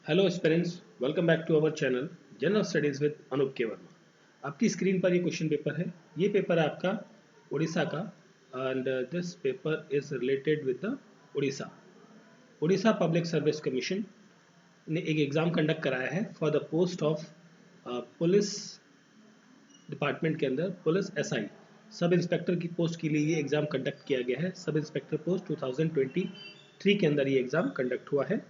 Hello aspirants, welcome back to our channel general studies with Anoop K Verma. आपकी screen पर ये question paper है। ये पेपर है आपका उड़ीसा का and this paper is related with the Orissa. Orissa public service commission ने एक एग्ज़ाम कंडक्ट कराया है for the post of police department के अंदर पुलिस एसआई सब इंस्पेक्टर की पोस्ट के लिए ये एग्ज़ाम कंडक्ट किया गया है। सब इंस्पेक्टर पोस्ट 2023 के अंदर ये एग्ज़ाम कंडक्ट हुआ है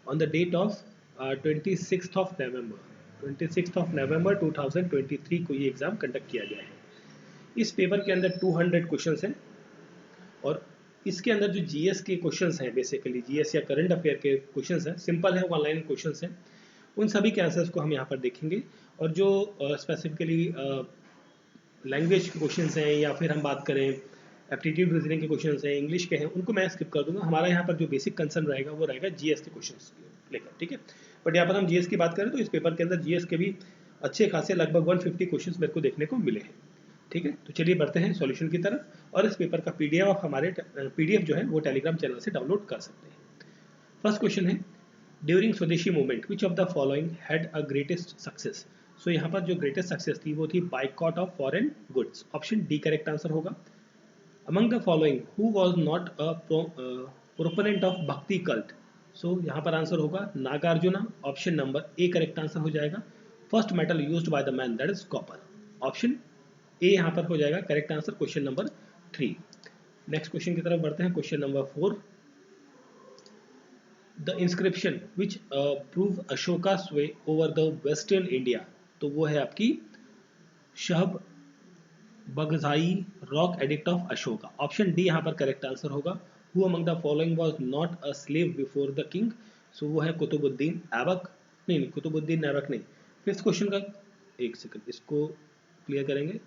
on the date of 26 of November 2023 को ये एग्ज़ाम कंडक्ट किया गया है। इस पेपर के अंदर 200 क्वेश्चंस हैं और इसके अंदर जो जीएस के क्वेश्चंस हैं, बेसिकली जीएस या करंट अफेयर के क्वेश्चंस हैं, सिंपल है, ऑनलाइन क्वेश्चंस हैं, उन सभी के आंसर्स को हम यहाँ पर देखेंगे। और जो स्पेसिफिकली लैंग्वेज के क्वेश्चंस हैं या फिर हम बात करें एप्टीट्यूड रीजनिंग के क्वेश्चंस हैं, इंग्लिश के हैं, उनको मैं स्किप कर दूंगा। हमारा यहाँ पर जो बेसिक कंसर्न रहेगा वो रहेगा जीएस के क्वेश्चंस लेकर, ठीक है। बट यहाँ पर हम जीएस की बात करें तो इस पेपर के अंदर जीएस के भी अच्छे खासे लगभग 150 क्वेश्चंस मेरे को देखने को मिले हैं, ठीक है। तो चलिए बढ़ते हैं सॉल्यूशन की तरफ और इस पेपर का पीडीएफ जो है वो टेलीग्राम चैनल से डाउनलोड कर सकते हैं। फर्स्ट क्वेश्चन है, during Swadeshi movement which of the following had a greatest success. So यहाँ पर जो ग्रेटेस्ट सक्सेस थी वो थी boycott of foreign goods. Option D correct answer होगा। Among the following who was not a proponent of Bhakti cult. So यहाँ पर answer होगा Nagarjuna. Option number A correct answer हो जाएगा। First metal used by the man that is copper. Option A यहाँ पर हो जाएगा correct answer, question number 3। Next question की तरफ बढ़ते हैं, question number 4। The inscription which prove Ashoka sway over the western India, तो वो है आपकी शहब बगजाई rock edict of Ashoka. Option D यहाँ पर करेक्ट आंसर होगा। Who among the following was not a slave before the king. So वो है कुतुबुद्दीन ऐबक। नहीं, कुतुबुद्दीन ऐबक नहीं। फिफ्थ क्वेश्चन का एक सेकंड, इसको क्लियर करेंगे।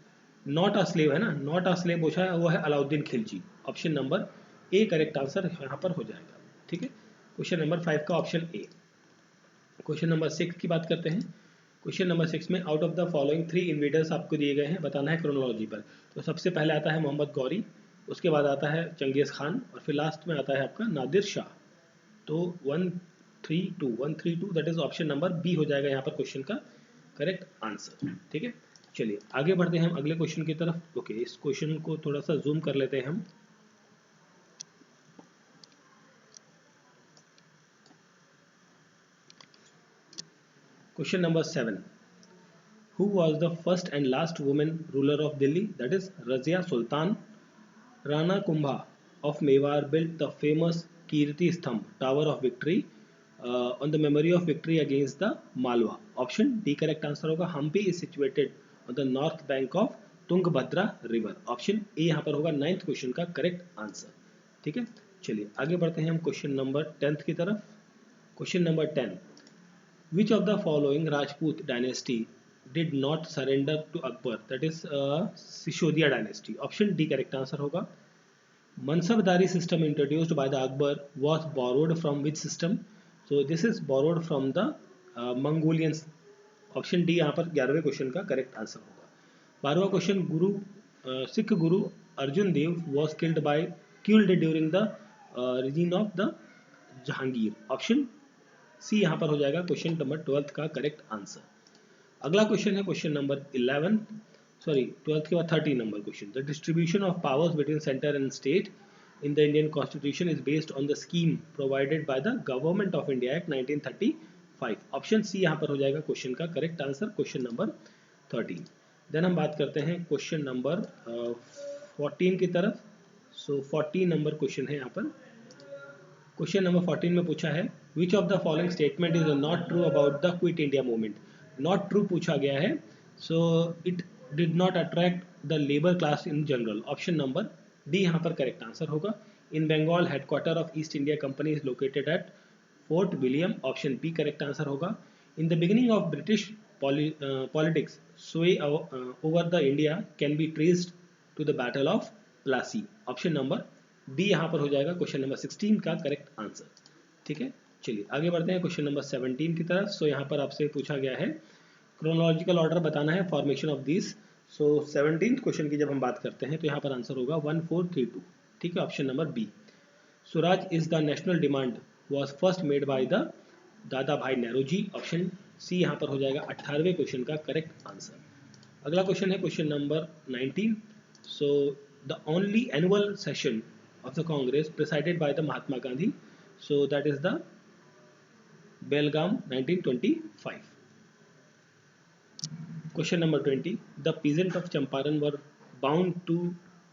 नॉट अ स्लेव है ना, नॉट अ स्लेव पूछा है, वो है Alauddin Khilji. Option number A correct answer यहाँ पर हो जाएगा, ठीक है। क्वेश्चन नंबर 5 का ऑप्शन ए। क्वेश्चन नंबर 6 की बात करते हैं। क्वेश्चन नंबर 6 में out of the following 3 invaders आपको दिए गए हैं, बताना है क्रोनोलॉजी पर। तो सबसे पहले आता है मोहम्मद गौरी, उसके बाद आता है चंगेज़ खान और फिर लास्ट में आता है आपका नादिर शाह। तो 132 that is option number B हो जाएगा यहाँ पर क्वेश्चन का करेक्ट आंसर, ठीक है। चलिए आगे बढ़ते हैं हम अगले क्वेश्चन की तरफ। ओके, इस क्वेश्चन को थोड़ा सा जूम कर लेते हैं हम। Question number 7, who was the first and last woman ruler of Delhi, that is Razia Sultan. Rana Kumbha of Mewar built the famous Kirti Stambh Tower of Victory on the memory of victory against the Malwa. Option D correct answer होगा। Hampi is situated on the north bank of Tungabhadra river. Option A यहाँ पर होगा 9th question का correct answer, ठीक है। चलिए आगे बढ़ते हैं हम क्वेश्चन नंबर 10 की तरफ। Question number 10, which of the following Rajput dynasty did not surrender to Akbar, that is Sisodiya dynasty. Option D correct answer होगा। Mansabdari system introduced by the Akbar was borrowed from which system? So this is borrowed from the Mongolians. Option D यहाँ पर 11वें question का correct answer होगा। 12वां question, Sikh Guru Arjun Dev was killed during the reign of the Jahangir. Option C यहाँ पर हो जाएगा क्वेश्चन नंबर 12 का करेक्ट आंसर। अगला क्वेश्चन है क्वेश्चन नंबर 12 के बाद 13 number question. The distribution of powers between centre and state in the Indian constitution is based on the scheme provided by the government of India act 1935। Option C यहाँ पर हो जाएगा question का correct answer, question number 13। Then हम बात करते हैं question number 14 की तरफ। सो 14 नंबर क्वेश्चन है यहाँ पर। क्वेश्चन नंबर 14 में पूछा है which of the following statement is not true about the Quit India movement. Not true पूछा गया है। So it did not attract the labour class in general. Option number D यहाँ पर करेक्ट आंसर होगा। In Bengal headquarter of East India Company is located at Fort William. Option B correct answer होगा। In the beginning of British politics sway over the India can be traced to the battle of Plassey. Option number D यहाँ पर हो जाएगा question number 16 का correct answer, ठीक है। चलिए आगे बढ़ते हैं क्वेश्चन नंबर 17 की तरफ। सो यहाँ पर आपसे पूछा गया है क्रोनोलॉजिकल ऑर्डर बताना है formation of this. So 17th question की जब हम बात करते हैं तो यहाँ पर आंसर होगा 1432, ठीक है, option number B. Swaraj is the national demand was first made by the Dadabhai Naoroji. Option C यहाँ पर हो जाएगा 18वें क्वेश्चन का करेक्ट आंसर। अगला क्वेश्चन है question number 19। So the only annual session of the Congress presided by the Mahatma Gandhi, so that is the Belgaum 1925। Question number 20. The peasants of Champaran were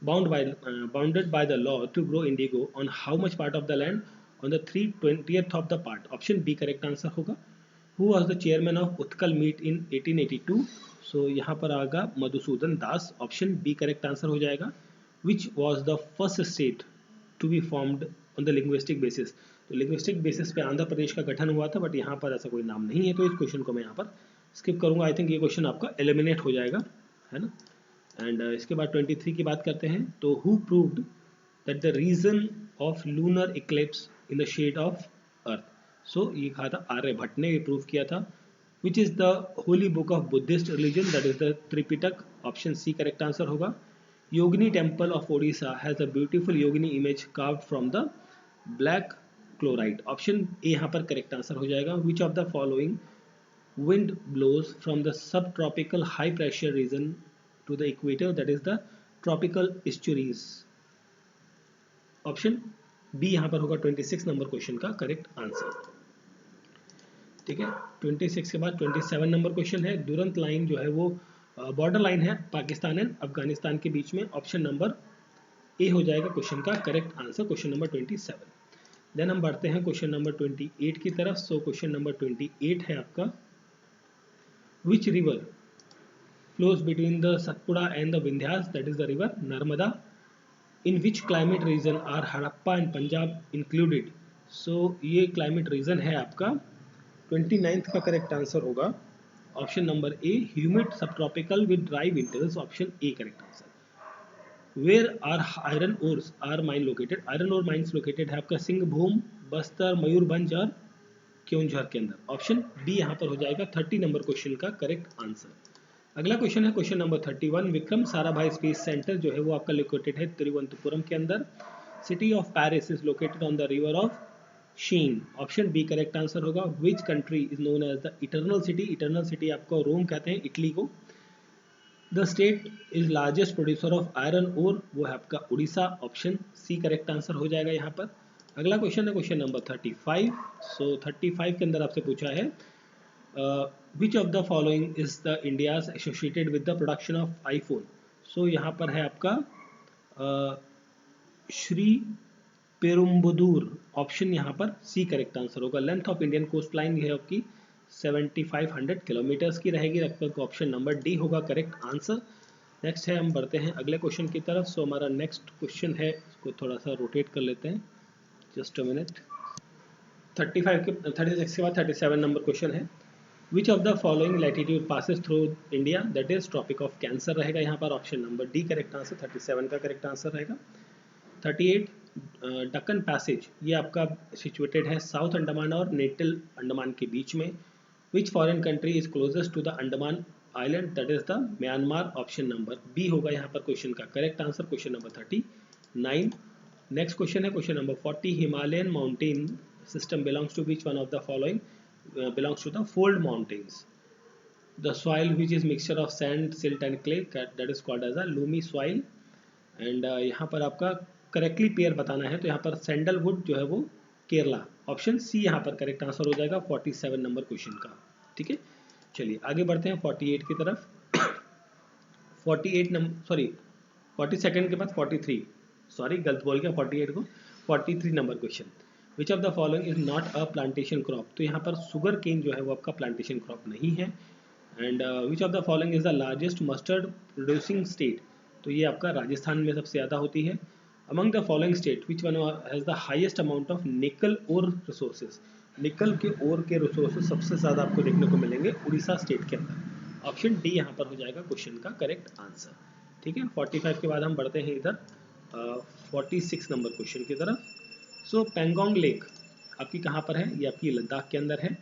bounded by the law to grow indigo on how much part of the land? On the 3/20th of the part. Option B correct answer होगा. Who was the chairman of Utkal Meet in 1882? So यहाँ पर आएगा मधुसूदन दास. Option B correct answer हो जाएगा. Which was the first state to be formed on the linguistic basis? तो linguistic basis पे आंध्र प्रदेश का गठन हुआ था, बट यहाँ पर ऐसा कोई नाम नहीं है, तो इस क्वेश्चन को मैं यहाँ पर स्किप करूंगा। आई थिंक ये क्वेश्चन आपका एलिमिनेट हो जाएगा, है ना। एंड इसके बाद 23 की बात करते हैं। तो who proved that the reason of lunar eclipse in the shade of earth? So ये कहा था आर्यभट्ट ने, ये प्रूव किया था। Which is the holy book of Buddhist religion? That is the Tripitaka. Option C correct answer होगा। Yogini temple of Odisha has a beautiful Yogini image carved from the black chloride. Option A यहाँ पर करेक्ट आंसर हो जाएगा। Which of the following wind blows from the subtropical high pressure region to the equator? That is the tropical estuaries. Option B यहाँ पर होगा 26 number question का correct answer. ठीक है, 26 के बाद 27 नंबर क्वेश्चन है। दुरंत लाइन जो है वो बॉर्डर लाइन है पाकिस्तान एंड अफगानिस्तान के बीच में। ऑप्शन नंबर ए हो जाएगा क्वेश्चन का correct answer, question number 27। Then हम बढ़ते हैं क्वेश्चन नंबर 28 की तरफ। सो क्वेश्चन नंबर 28 है आपका, which river flows between the Satpura and the Vindhyas? That is the river Narmada. In which climate region are Harappa and Punjab included? So ये climate region है आपका 29th का correct answer होगा। Option number A humid subtropical with dry winters. Option A correct answer. Where are iron ores are mine located? Iron ore mines located है आपका सिंहभूम, बस्तर, मयूरभंज और क्योंझर के अंदर। ऑप्शन बी यहाँ पर हो जाएगा 30 नंबर क्वेश्चन का करेक्ट आंसर। अगला क्वेश्चन है question number 31। Vikram Sarabhai space centre जो है वो आपका लोकेटेड है तिरुवनंतपुरम के अंदर। City of Paris is located on the river of Seine. Option B correct answer होगा। Which country is known as the eternal city? Eternal city आपको रोम कहते हैं, इटली को। The state is largest producer of iron ore, वो है आपका Orissa. Option C correct answer हो जाएगा यहाँ पर। अगला क्वेश्चन है क्वेश्चन नंबर 35। सो 35 के अंदर आपसे पूछा है which of the following is the India's associated with the production of iPhone? So यहाँ पर है आपका श्री पेरुम्बदूर। ऑप्शन यहाँ पर सी करेक्ट आंसर होगा। Length of Indian coast line है आपकी 7500 किलोमीटर्स की रहेगी लगभग। ऑप्शन नंबर डी होगा करेक्ट आंसर। नेक्स्ट है, हम बढ़ते हैं अगले क्वेश्चन की तरफ। सो हमारा नेक्स्ट क्वेश्चन है, इसको थोड़ा सा रोटेट कर लेते हैं, जस्ट अ मिनट। 36 के बाद 37 नंबर क्वेश्चन है। Which of the following latitude passes through India? That is tropic of cancer रहेगा यहाँ पर। Option number D correct answer, 37 का करेक्ट आंसर रहेगा। 38 डक्कन पैसेज, ये आपका सिचुएटेड है साउथ अंडमान और नेटल अंडमान के बीच में। Which foreign country is closest to the Andaman island? That is the Myanmar. Option number B होगा यहाँ पर क्वेश्चन का correct answer, question number 39। Next question है question number 40। Himalayan mountain system belongs to which one of the following? Belongs to the fold mountains. The soil which is mixture of sand, silt and clay, that is called as a loamy soil. And यहाँ पर आपका correctly pair बताना है, तो यहाँ पर sandalwood जो है वो केरला। ऑप्शन सी यहाँ पर करेक्ट आंसर हो जाएगा 47 नंबर क्वेश्चन का। ठीक है, चलिए आगे बढ़ते हैं 48 की तरफ। 48 नंबर, सॉरी 42 के बाद 43, सॉरी गलत बोल गया 48 को, 43 number question. Which of the following is not a plantation crop? तो यहाँ पर शुगर केन जो है वो आपका प्लांटेशन क्रॉप नहीं है। And which of the following is the largest mustard producing state? तो ये आपका राजस्थान में सबसे ज़्यादा होती है। Among the following state which one has the highest amount of निकल और रिसोर्सेज? निकल के और के रिसोर्सेज सबसे ज़्यादा आपको देखने को मिलेंगे उड़ीसा स्टेट के अंदर। ऑप्शन डी यहाँ पर हो जाएगा क्वेश्चन का करेक्ट आंसर। ठीक है, 45 के बाद हम बढ़ते हैं इधर 46 नंबर क्वेश्चन की तरफ। सो पेंगोंग लेक आपकी कहाँ पर है? ये आपकी लद्दाख के अंदर है।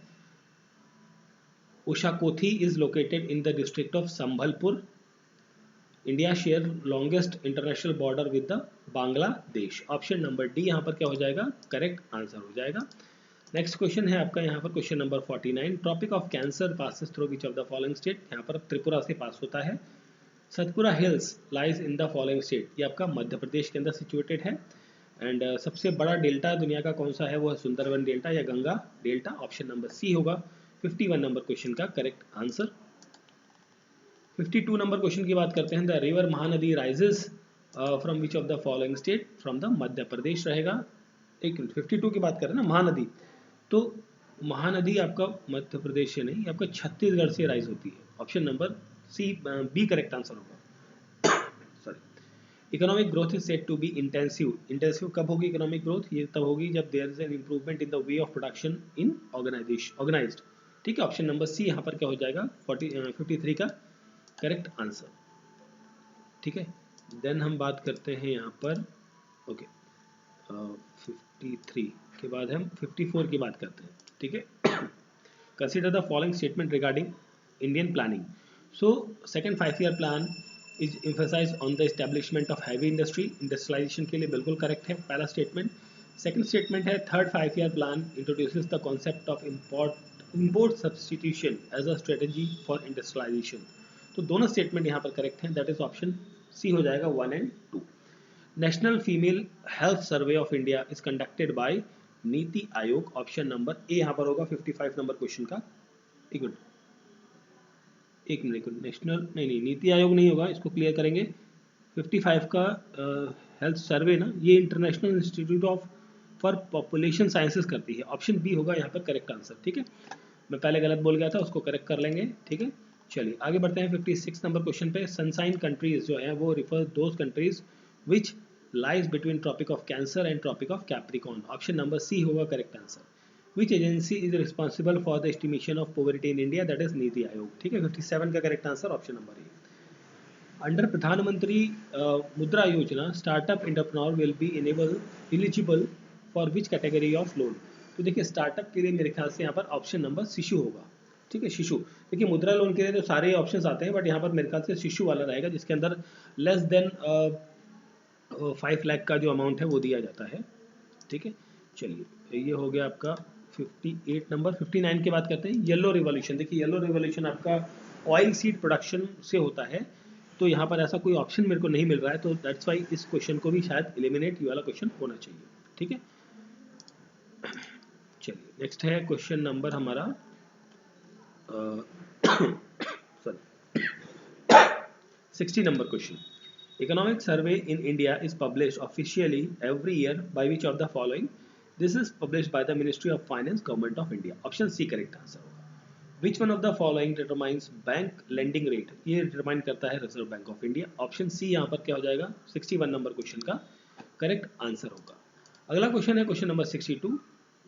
Ushakothi is located in the district of Sambalpur. India share longest international border with the Bangladesh. Option number D यहाँ पर क्या हो जाएगा? करेक्ट आंसर हो जाएगा। नेक्स्ट क्वेश्चन है आपका यहाँ पर question number 49, tropic of cancer passes through which of the following state. यहाँ पर त्रिपुरा से पास होता है। Satpura hills lies in the following state, ये आपका मध्य प्रदेश के अंदर सिचुएटेड है। एंड सबसे बड़ा डेल्टा दुनिया का कौन सा है, वो है सुंदरबन डेल्टा या Ganga delta. Option number C होगा 51 नंबर क्वेश्चन का करेक्ट आंसर। 52 नंबर क्वेश्चन की बात करते हैं, the river Mahanadi rises from which of the following state, from the Madhya Pradesh रहेगा। एक मिनट, 52 की बात कर रहे हैं ना महानदी, तो महानदी आपका मध्य प्रदेश से नहीं, आपका छत्तीसगढ़ से राइज होती है। Option number C B correct answer होगा। Sorry, economic growth is set to be intensive. Intensive कब होगी इकोनॉमिक ग्रोथ, ये तब होगी जब there is an improvement in the way of production in organised. ठीक है, ऑप्शन नंबर सी यहाँ पर क्या हो जाएगा 53 का करेक्ट आंसर। ठीक है, देन हम बात करते हैं यहाँ पर ओके 53 के बाद हम 54 की बात करते हैं। ठीक है, consider the following statement regarding Indian planning. So second 5 year plan is emphasize on the establishment of heavy industry, industrialization के लिए बिल्कुल करेक्ट है पहला स्टेटमेंट। सेकंड स्टेटमेंट है third 5 year plan introduces the concept of import substitution as a strategy for industrialization. तो दोनों statement यहाँ पर करेक्ट हैं, दैट इज ऑप्शन सी हो जाएगा 1 and 2। National female health survey of India is conducted by NITI Aayog. Option number ए यहाँ पर होगा 55 नंबर क्वेश्चन का। एक मिनट, नेशनल नहीं, नीति आयोग नहीं होगा, इसको क्लियर करेंगे। 55 का हेल्थ सर्वे ना, ये international institute of for population sciences करती है। ऑप्शन बी होगा यहाँ पर करेक्ट आंसर। ठीक है, मैं पहले गलत बोल गया था, उसको करेक्ट कर लेंगे। ठीक है, चलिए आगे बढ़ते हैं 56 नंबर क्वेश्चन पे। सनसाइन कंट्रीज जो है वो refer those countries which lies between Tropic of Cancer and Tropic of Capricorn. Option number C होगा correct answer. Which agency is responsible for the estimation of poverty in India, that is NITI Aayog. ठीक है, 57 का correct answer option number ए। Under प्रधानमंत्री मुद्रा योजना startup entrepreneur will be eligible for which category of loan. तो देखिए startup के लिए मेरे ख्याल से यहाँ पर ऑप्शन नंबर शिशु होगा। ठीक है, शिशु। देखिए मुद्रा लोन के लिए तो सारे ऑप्शंस आते हैं, बट यहाँ पर मेरे ख्याल से शिशु वाला रहेगा, जिसके अंदर लेस देन 5 लाख का जो अमाउंट है वो दिया जाता है। ठीक है, चलिए ये हो गया आपका 58 नंबर। 59 की बात करते हैं, येलो रिवॉल्यूशन। देखिए येलो रिवॉल्यूशन आपका ऑयल सीड प्रोडक्शन से होता है, तो यहाँ पर ऐसा कोई ऑप्शन मेरे को नहीं मिल रहा है, तो दैट्स वाई इस क्वेश्चन को भी शायद एलिमिनेट ये वाला क्वेश्चन होना चाहिए। ठीक है, चलिए नेक्स्ट है क्वेश्चन नंबर हमारा 60 number question. Economic survey in India is published officially every year by which of the following. This is published by the ministry of finance, government of India. Option C correct answer होगा। Which one of the following determines bank lending rate, ये determine करता है Reserve Bank of India. Option C यहाँ पर क्या हो जाएगा 61 number question का करेक्ट आंसर होगा। अगला क्वेश्चन है question number 62,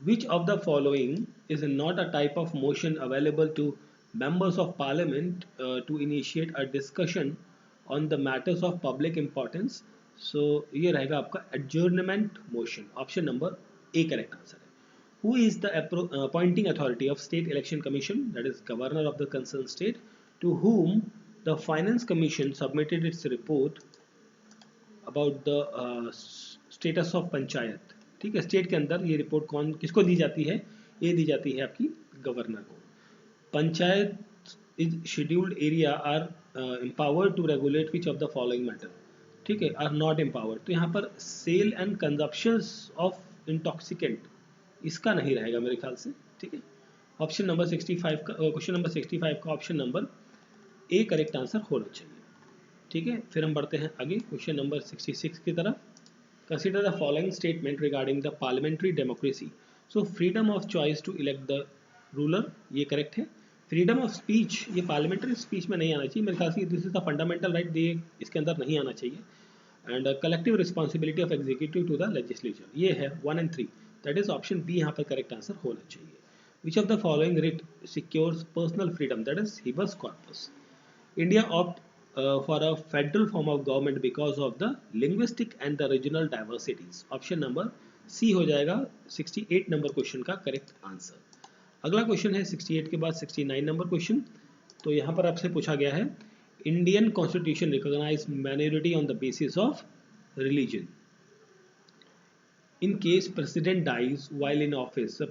which of the following is not a type of motion available to members of parliament to initiate a discussion on the matters of public importance। so ये रहेगा आपका adjournment motion। Option number A correct answer है। who is the appointing authority of state election commission, that is governor of the concerned state, to whom the finance commission submitted its report about the status of panchayat. ठीक है, state के अंदर ये report कौन किसको दी जाती है, ये दी जाती है आपकी गवर्नर को। Panchayat is scheduled area are empowered to regulate which of the following matter। ठीक है, आर नॉट empowered, तो यहाँ पर sale and consumption of intoxicant इसका नहीं रहेगा मेरे ख्याल से। ठीक है, ऑप्शन नंबर 65 का क्वेश्चन नंबर 65 का option number A correct answer होना चाहिए। ठीक है, फिर हम बढ़ते हैं आगे क्वेश्चन नंबर 66 की तरफ। Consider the following statement regarding the parliamentary democracy. So freedom of choice to elect the ruler, ये करेक्ट है। फ्रीडम ऑफ स्पीच, ये पार्लियामेंट्री स्पीच में नहीं आना चाहिए मेरे ख्याल से, this is the fundamental right, ये इसके अंदर नहीं आना चाहिए। And collective responsibility of executive to the legislature, ये है 1 and 3, that is option B यहाँ पर करेक्ट आंसर होना चाहिए। विच of the following writ secures personal freedom, that is habeas corpus. India opt for a federal form of government because of the linguistic and the regional diversities। Option number C हो जाएगा 68 number question का correct answer. अगला question है 68 के बाद 69 number question. तो यहाँ पर आपसे पूछा गया है, Indian constitution recognise minority on the basis of religion. In case president dies while in office, the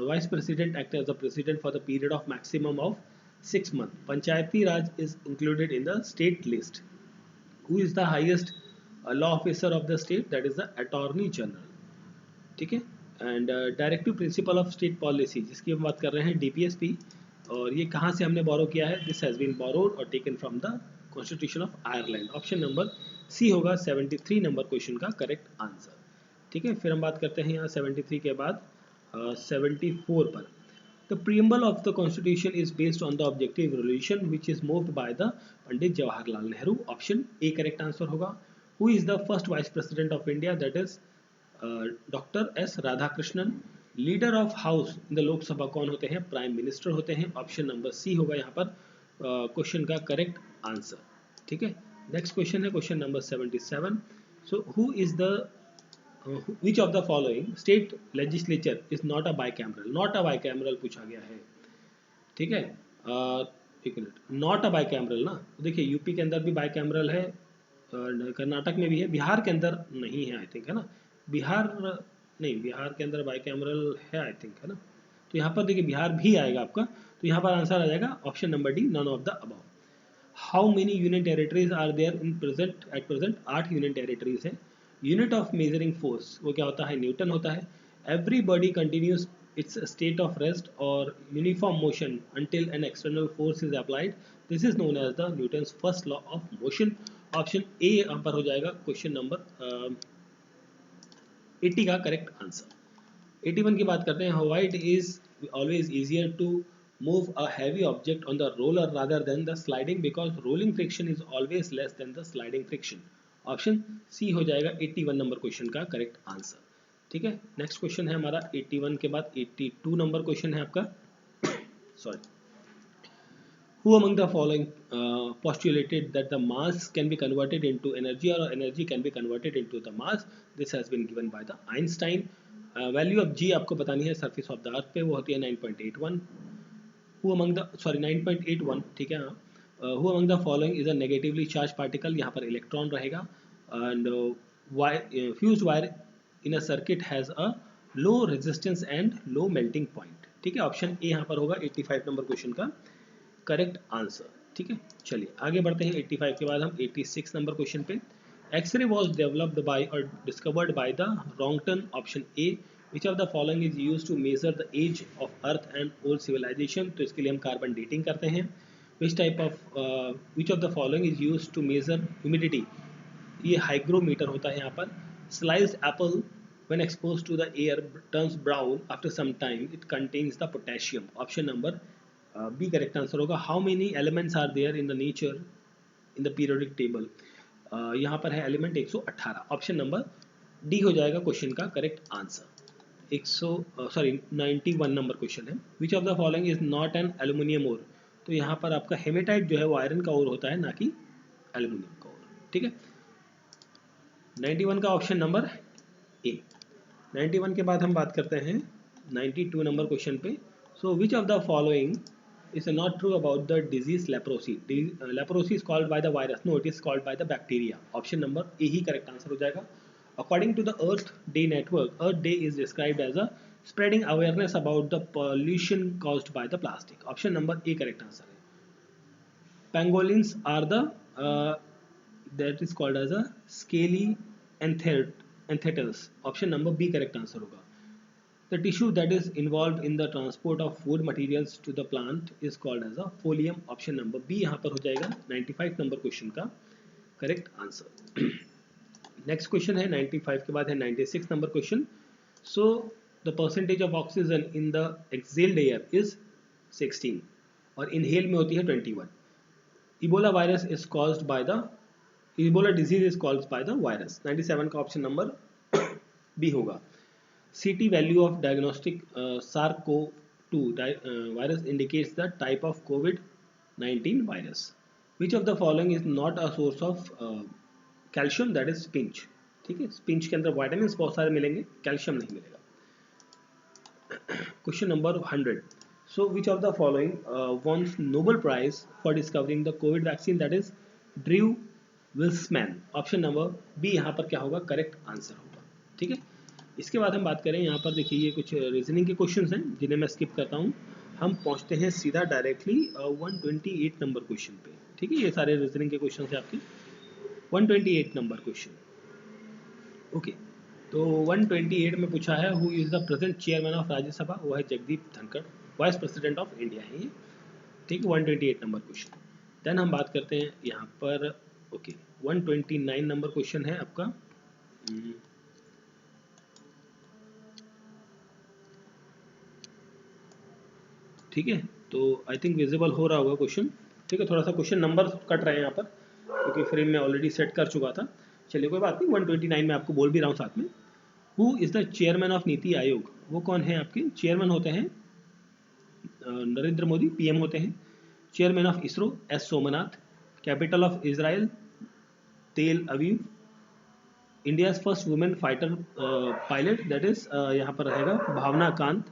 vice president acts as the president for the period of maximum of 6 months. Panchayati Raj is included in the state list. Who is the highest law officer of the state? That is the Attorney General. ठीक है. And directive principle of state policy जिसकी हम बात कर रहे हैं DPSP, और ये कहाँ से हमने बोरो किया है? दिस हैज़ बीन बोरोड और taken from the constitution of Ireland. Option number C होगा 73 नंबर क्वेश्चन का करेक्ट आंसर. ठीक है, फिर हम बात करते हैं यहाँ 73 के बाद 74 पर. The preamble of the constitution is based on the objective resolution which is moved by the Pandit Jawaharlal Nehru. Option A correct answer होगा. Who is the first vice president of India? That is doctor S Radhakrishnan. Leader of house in the Lok Sabha कौन होते हैं? Prime minister होते हैं. Option number C होगा यहाँ पर question का करेक्ट आंसर. ठीक है, नेक्स्ट क्वेश्चन है question number 77. So who is the which of the following state legislature is not a bicameral? Not a bicameral पूछा गया है. ठीक है, एक मिनट. नॉट अ बाइकैमरल ना, देखिए यूपी के अंदर भी बाइकैमरल है, कर्नाटक में भी है, बिहार के अंदर नहीं है आई थिंक, है ना. बिहार नहीं, बिहार के अंदर बाइकैमरल है आई थिंक, है ना. तो यहाँ पर देखिए बिहार भी आएगा आपका, तो यहाँ पर आंसर आ जाएगा option number D, none of the above. How many union territories are there in present? At present 8 union territories है. यूनिट ऑफ मेजरिंग फोर्स वो क्या होता है? न्यूटन होता है. Every body continues its state of rest or uniform motion until an external force is applied. This is known as the Newton's first law of motion. Option A यहाँ पर हो जाएगा क्वेश्चन नंबर 80 का correct answer. 81 की बात करते हैं. Why it is always easier to move a heavy object on the roller rather than the sliding? Because rolling friction is always less than the sliding friction. Option C हो जाएगा 81 number question का correct answer. ठीक है, next question है हमारा 81 के बाद 82 number question है आपका. Sorry. Who among the following postulated that the mass can be converted into energy or energy can be converted into the mass? This has been given by the Einstein. Value of g आपको बतानी है surface of the earth पे, वो होती है 9.81. Who among the 9.81, ठीक है. Who among the following is a negatively charged particle? यहाँ पर इलेक्ट्रॉन रहेगा. And fused wire in a circuit has a low resistance and low melting point. ठीक है, ऑप्शन ए यहाँ पर होगा 85 नंबर क्वेश्चन का करेक्ट आंसर. ठीक है, चलिए आगे बढ़ते हैं. 85 के बाद हम 86 नंबर क्वेश्चन पे. एक्सरे वॉज डेवलप्ड बाय और discovered by the Roentgen. Option A. Which of the following is use to measure the age of earth and old civilisation? तो इसके लिए हम कार्बन डेटिंग करते हैं. Which of the following is use to measure humidity? ये hygrometer होता है यहाँ पर. Sliced apple when exposed to the air turns brown after some time. It contains the potassium. Option number B correct answer होगा. How many elements are there in the nature in the periodic table? यहाँ पर है element 118. Option number D हो जाएगा question का correct answer. 91 number question है. Which of the following is not an aluminium ore? तो यहाँ पर आपका हेमेटाइट जो है वो आयरन का ओर होता है, ना कि एल्यूमिनियम का ओर. ठीक है, 91 का ऑप्शन नंबर ए. 91 के बाद हम बात करते हैं 92 नंबर क्वेश्चन पे. So which of the following is not true about the disease leprosy? Leprosy is called by the virus. No, it is called by the bacteria. Option number A ही correct answer हो जाएगा. According to the Earth Day Network, Earth Day is described as a spreading awareness about the pollution caused by the plastic. Option number A correct answer है. Pangolins are the that is called as a scaly anthetters. Option number B correct answer होगा. The tissue that is involved in the transport of food materials to the plant is called as a phloem. Option number B यहाँ पर हो जाएगा 95 number question का correct answer. Next question है 95 के बाद है 96 number question. So the percentage of oxygen in the excelled air is 16 और इनहेल में होती है 21. Ebola virus is caused by the Ebola disease is caused by the virus. 97 का ऑप्शन नंबर बी होगा. CT value of diagnostic SARS-CoV-2 virus indicates the type of COVID-19 virus. Which of the following is not a source of calcium? That is spinach. ठीक है, spinach के अंदर vitamin बहुत सारे मिलेंगे, calcium नहीं मिलेगा. Question number 100. So which of the following won Nobel Prize for discovering the COVID vaccine? That is Drew Weissman. Option number B यहाँ पर क्या होगा करेक्ट आंसर होगा. ठीक है, इसके बाद हम बात करें यहाँ पर, देखिए ये कुछ रीजनिंग के क्वेश्चंस हैं जिन्हें मैं स्किप करता हूँ। हम पहुँचते हैं सीधा डायरेक्टली 128 नंबर क्वेश्चन पे। ठीक है, ये सारे रीजनिंग के क्वेश्चन हैं आपके। 128 नंबर क्वेश्चन। ओके, तो 128 में पूछा है who is the present chairman of Rajya Sabha. वो है Jagdeep Dhankhar, vice president of India है ये। ठीक है, 128 नंबर क्वेश्चन। देन हम बात करते हैं यहाँ पर, ओके 129 नंबर क्वेश्चन है आपका। ठीक है, तो आई थिंक विजिबल हो रहा होगा क्वेश्चन। ठीक है, थोड़ा सा क्वेश्चन नंबर कट रहे हैं यहाँ पर क्योंकि फ्रेम में ऑलरेडी सेट कर चुका था। चलिए कोई बात नहीं, 129 में आपको बोल भी रहा हूँ साथ में। Who is the chairman of NITI Aayog. वो कौन है आपके चेयरमैन होते हैं? नरेंद्र मोदी पीएम होते हैं। Chairman of ISRO S Somnath. Capital of Israel Tel Aviv. India first women fighter pilot that is यहाँ पर रहेगा भावना कांत।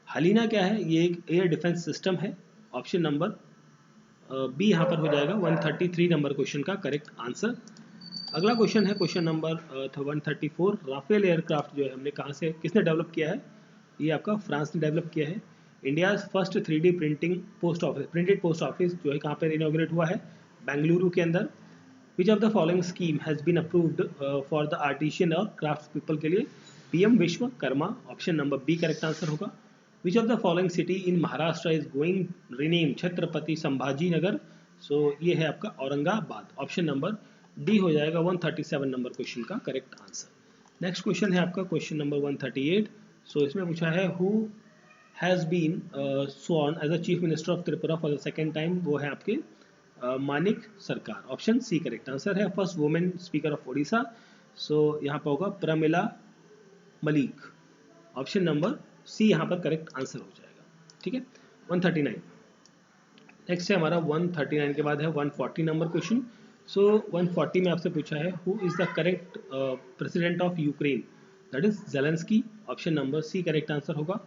हलीना क्या है? ये एक एयर डिफेंस सिस्टम है। ऑप्शन नंबर बी यहाँ पर हो जाएगा 133 नंबर क्वेश्चन का करेक्ट आंसर। अगला क्वेश्चन है क्वेश्चन नंबर 134। राफेल एयरक्राफ्ट जो है हमने कहाँ से, किसने डेवलप किया है? ये आपका फ्रांस ने डेवलप किया है। India first 3D printing post office, printed post office जो है कहाँ पर इनॉग्रेट हुआ है? बेंगलुरु के अंदर। Which of the following scheme has been approved for the artisan और क्राफ्ट पीपल के लिए? PM Vishwakarma. Option number B correct answer होगा। Which of the following city in Maharashtra is going rename Chhatrapati Sambhaji Nagar? So ये है आपका औरंगाबाद। ऑप्शन नंबर डी हो जाएगा 137 number question का करेक्ट आंसर। नेक्स्ट क्वेश्चन है आपका क्वेश्चन नंबर 138। सो इसमें पूछा है who has been sworn as a chief minister of Tripura for the second time? वो है आपके Manik Sarkar. Option C correct answer है। First women speaker of Odisha, so यहाँ पर होगा Pramila Mallik. Option number C यहाँ पर करेक्ट आंसर हो जाएगा। ठीक है, 139। नेक्स्ट है हमारा 139 के बाद है 140 नंबर क्वेश्चन। सो 140 में आपसे पूछा है who is the correct president of Ukraine? That is Zelensky. Option number C correct answer होगा।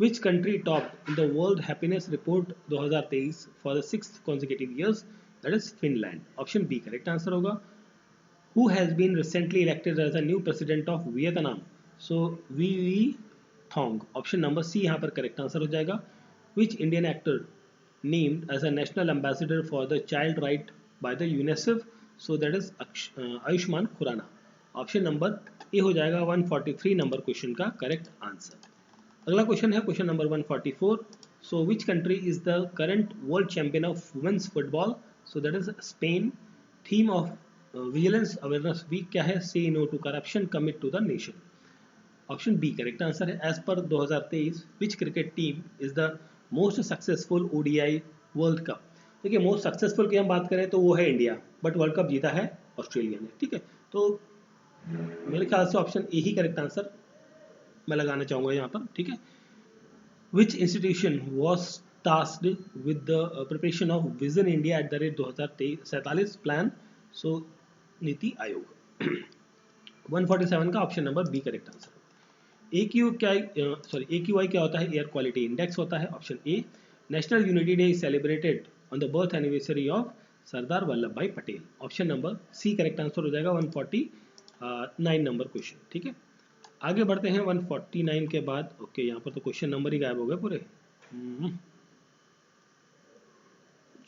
Which country top in the world happiness report 2023 for the 6th consecutive years? That is Finland. Option B correct answer होगा। Who has been recently elected as a new president of Vietnam? So Vo Thuong. Option number C यहाँ पर correct answer हो जाएगा। Which Indian actor named as a national ambassador for the child right by the UNICEF? So that is Ayushman Khurrana. Option number A हो जाएगा 143 number question का correct answer. अगला question है question number 144। So which country is the current world champion of women's football? So that is Spain. Theme of vigilance awareness week क्या है? Say no to corruption, commit to the nation. Option B correct answer है। As per 2023 which cricket team is the most successful ODI world cup? देखिए most successful की हम बात करें तो वो है इंडिया, बट वर्ल्ड कप जीता है ऑस्ट्रेलिया ने। ठीक है, तो मेरे ख्याल से ऑप्शन ए ही करेक्ट आंसर मैं लगाना चाहूँगा यहाँ पर। ठीक है, which institution was tasked with the preparation of vision India at the rate 2047 plan? So Niti Aayog. 147 का option number B correct answer. AQI क्या होता है? एयर क्वालिटी इंडेक्स होता है। Option A. National unity day is celebrated on the birth anniversary of Sardar Vallabhbhai Patel. Option number C correct answer हो जाएगा 149 number question. ठीक है, आगे बढ़ते हैं 149 के बाद। ओके, यहाँ पर तो क्वेश्चन नंबर ही गायब हो गए पूरे।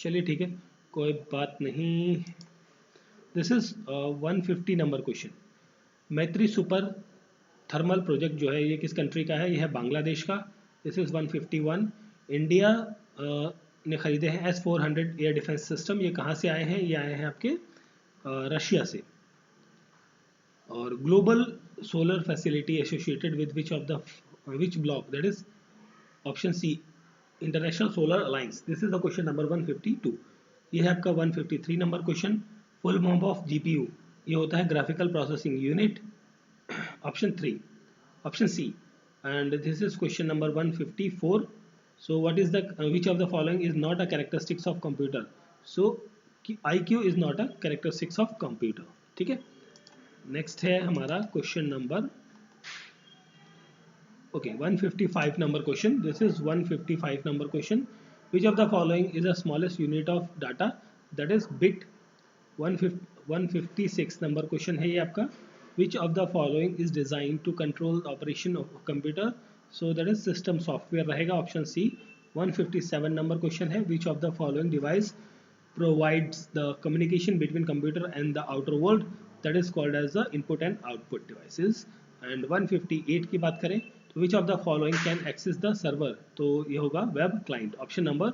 चलिए ठीक है, कोई बात नहीं। This is 150 number question. मैत्री सुपर थर्मल प्रोजेक्ट जो है ये किस कंट्री का है? ये है बांग्लादेश का। This is 151। इंडिया ने खरीदे हैं S-400 एयर डिफेंस सिस्टम। ये कहाँ से आए हैं? ये आए हैं आपके रशिया से। और global solar facility associated with which block? That is option C international solar alliance. This is the question number 152। ये है आपका 153 number question. Full form of GPU ये होता है graphical processing unit. Option 3, option C, and this is question number 154. So what is the which of the following is not a characteristics of computer? So IQ is not a characteristics of computer. ठीक है, next है हमारा question number 155 number question. This is 155 number question. Which of the following is the smallest unit of data? That is bit. 156 number question है ये आपका। Which of the following is designed to control the operation of a computer? So that is system software रहेगा option C. 157 number question है. Which of the following device provides the communication between computer and the outer world? That is called as the input and output devices. And 158 की बात करें तो which of the following can access the server? तो ये होगा web client. Option number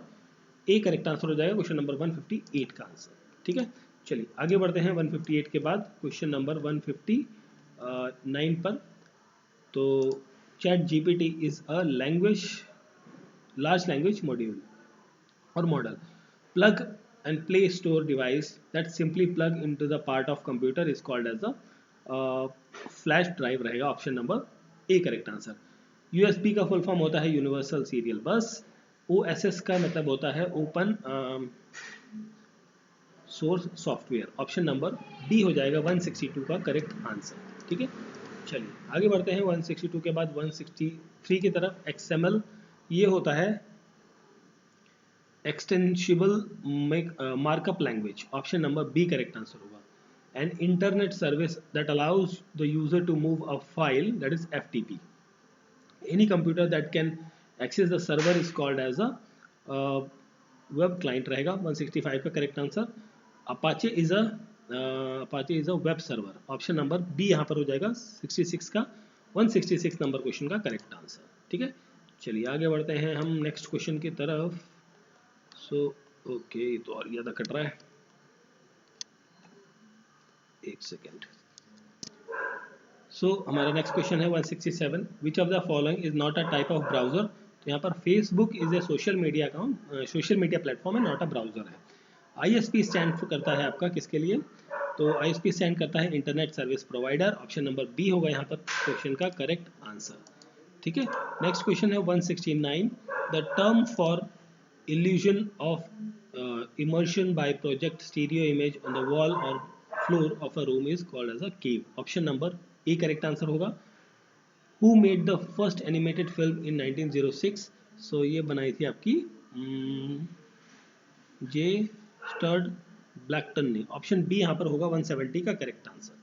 A correct answer हो जाएगा question number 158 का आंसर. ठीक है, चलिए आगे बढ़ते हैं 158 के बाद क्वेश्चन नंबर 159 पर. तो chat GPT is a language large language module और model plug and play store device that simply plug into the part of computer is called as a flash drive रहेगा option number A correct answer. USB का full form होता है universal serial बस. OSS का मतलब होता है open source software. Option number D हो जाएगा 162 का करेक्ट आंसर. ठीक है, चलिए आगे बढ़ते हैं 162 के बाद 163 की तरफ. एक्सएमएल ये होता है extensible markup language. Option number B correct answer होगा. An internet service that allows the user to move a file that is FTP. Any computer that can access the server is called as a web client रहेगा 165 का correct answer. Apache is a web server. Option number B यहाँ पर हो जाएगा 66 का 166 number question का correct answer. ठीक है, चलिए आगे बढ़ते हैं हम नेक्स्ट क्वेश्चन की तरफ. सो ओके, तो और ज़्यादा कट रहा है, एक सेकेंड. सो हमारा नेक्स्ट क्वेश्चन है 167. विच of the following is not a type of browser. तो यहाँ पर Facebook is a social media account, social media platform है, नॉट अ ब्राउजर है. ISP स्टैंड करता है आपका किसके लिए? तो ISP स्टैंड करता है internet service provider. Option number B होगा यहाँ पर क्वेश्चन का करेक्ट आंसर. ठीक है, नेक्स्ट क्वेश्चन है 169. The term for illusion of immersion by project stereo image on the wall or floor of a room is called as a cave. Option number A correct answer होगा. Who made the first animated film in 1906? सो ये बनाई थी आपकी जे stirred ब्लैकटन ने. Option B यहाँ पर होगा 170 का correct answer.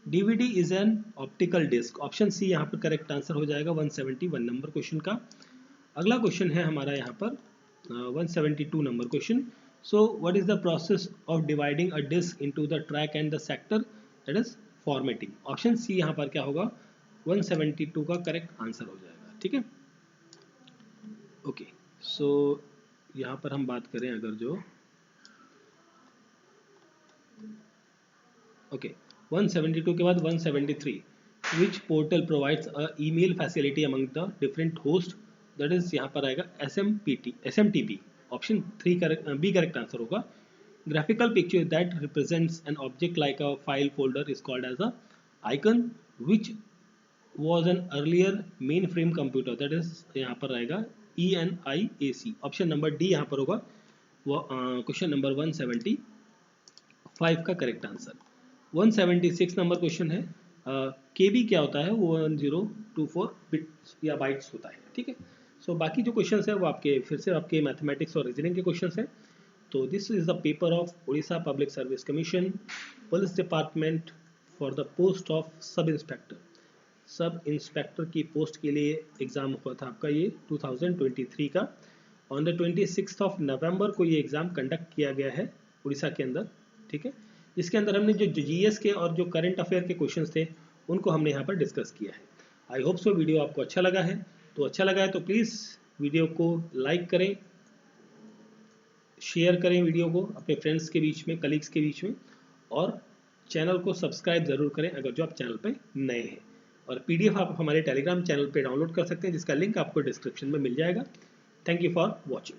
DVD is an optical disc. Option C यहाँ पर करेक्ट आंसर हो जाएगा 171 नंबर क्वेश्चन का. अगला क्वेश्चन है हमारा यहाँ पर 172 number question. So what is the process of dividing a disk into the track and the sector? That is formatting. Option C यहाँ पर क्या होगा 172 का करेक्ट आंसर हो जाएगा. ठीक है, ओके. सो यहाँ पर हम बात करें अगर जो ओके 172 के बाद 173. Which portal provides a email facility among the different host? That is यहाँ पर आएगा SMTP. Option 3 B correct answer होगा. Graphical picture that represents an object like a file folder is called as a icon. Which was an earlier main frame computer? That is यहाँ पर आएगा ENIAC. Option number D यहाँ पर होगा question number 175 का correct answer. 176 number question है. KB क्या होता है? वो 1024 बिट्स या बाइट्स होता है. ठीक है, सो बाकी जो क्वेश्चंस है वो आपके फिर से आपके मैथमेटिक्स और रीजनिंग के क्वेश्चंस हैं. तो this is the paper of Orissa public service commission police department for the post of sub inspector. Sub inspector की पोस्ट के लिए एग्ज़ाम हुआ था आपका ये 2023 का. ऑन द 26 ऑफ नवंबर को ये एग्ज़ाम कंडक्ट किया गया है उड़ीसा के अंदर. ठीक है, इसके अंदर हमने जो GS के और जो करंट अफेयर के क्वेश्चंस थे उनको हमने यहाँ पर डिस्कस किया है. आई होप सो वीडियो आपको अच्छा लगा है. तो अच्छा लगा है तो प्लीज़ वीडियो को लाइक करें, शेयर करें वीडियो को अपने फ्रेंड्स के बीच में, कलीग्स के बीच में, और चैनल को सब्सक्राइब ज़रूर करें अगर जो आप चैनल पे नए हैं. और PDF आप हमारे टेलीग्राम चैनल पे डाउनलोड कर सकते हैं जिसका लिंक आपको डिस्क्रिप्शन में मिल जाएगा. Thank you for watching.